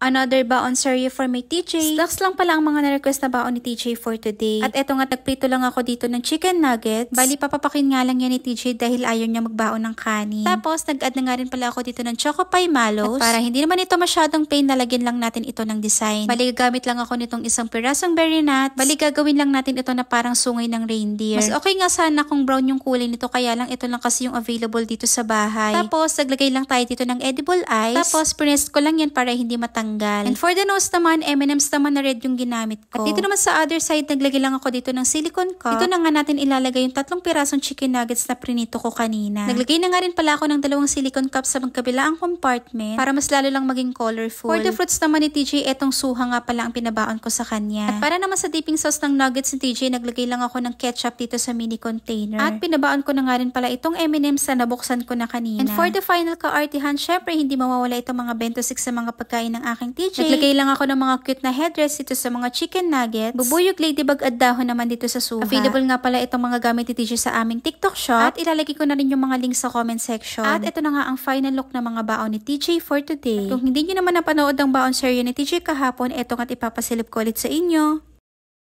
Another baon serye for my TJ. Stocks lang pala ang mga na-request na baon ni TJ for today. At eto nga, nagprito lang ako dito ng chicken nuggets. Bali, papapakin nga lang yan ni TJ dahil ayaw niya magbaon ng kanin. Tapos, nag-add na nga rin pala ako dito ng Choco Pie Mallows. At para hindi naman ito masyadong plain, nalagyan lang natin ito ng design. Bali, gagamit lang ako nitong isang pirasong berry nut. Bali, gagawin lang natin ito na parang sungay ng reindeer. Mas okay nga sana kung brown yung kulay nito, kaya lang ito lang kasi yung available dito sa bahay. Tapos, naglagay lang tayo dito ng edible ice. Tapos, pinest ko lang yan para hindi matanggal. And for the nose naman, M&M's naman na red yung ginamit ko. At dito naman sa other side, naglagay lang ako dito ng silicone cup. Dito na nga natin ilalagay yung 3 pirasong chicken nuggets na prinito ko kanina. Naglagay na nga rin pala ako ng 2 silicone cups sa magkabilaang compartment para mas lalo lang maging colorful. For the fruits naman ni TJ, etong suha nga pala ang pinabaon ko sa kanya. At para naman sa dipping sauce ng nuggets ni TJ, naglagay lang ako ng ketchup dito sa mini container. At pinabaon ko na nga rin pala itong M&M's na nabuksan ko na kanina. And for the final ka-artihan, syempre hindi mawawala itong mga bento sticks sa mga pagkain ng aking TJ. Naglagay lang ako ng mga cute na headdress dito sa mga chicken nuggets. Bubuyog, ladybug at dahon naman dito sa suha. Available nga pala itong mga gamit ni TJ sa aming TikTok shop. At ilalagay ko na rin yung mga links sa comment section. At ito na nga ang final look ng mga baon ni TJ for today. At kung hindi nyo naman napanood ang baon serye ni TJ kahapon, eto nga't ipapasilip ko ulit sa inyo.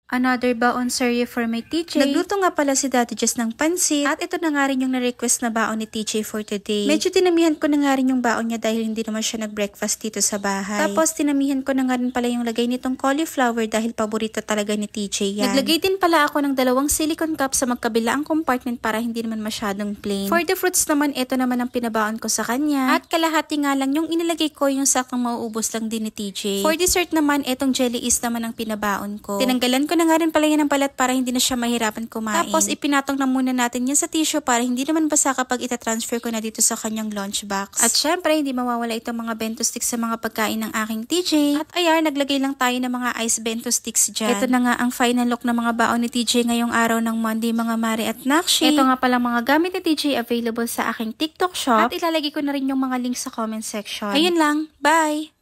Another baon serye for my TJ. Nagluto nga pala si Daddy Jess ng pansit. At ito na nga rin yung na-request na baon ni TJ for today. Medyo tinamihan ko na nga rin yung baon niya dahil hindi naman siya nag-breakfast dito sa bahay. Tapos tinamihan ko na nga rin pala yung lagay nitong cauliflower dahil paborito talaga ni TJ yan. Naglagay din pala ako ng 2 silicone cups sa magkabilaang compartment para hindi naman masyadong plain. For the fruits naman, ito naman ang pinabaon ko sa kanya. At kalahati nga lang yung inilagay ko, yung sakang mauubos lang din ni TJ. For dessert naman, etong jelly is naman ang pinabaon ko. Tinanggalan ko na nga rin pala yan ng balat para hindi na siya mahirapan kumain. Tapos ipinatong na muna natin yan sa tissue para hindi naman basa kapag itatransfer ko na dito sa kanyang lunchbox. At syempre, hindi mawawala itong mga bento sticks sa mga pagkain ng aking TJ. At ayan, naglagay lang tayo ng mga ice bento sticks dyan. Ito na nga ang final look ng mga baon ni TJ ngayong araw ng Monday, mga mare at nakshi. Ito nga pala mga gamit ni TJ available sa aking TikTok shop. At ilalagay ko na rin yung mga links sa comment section. Ayun lang, bye!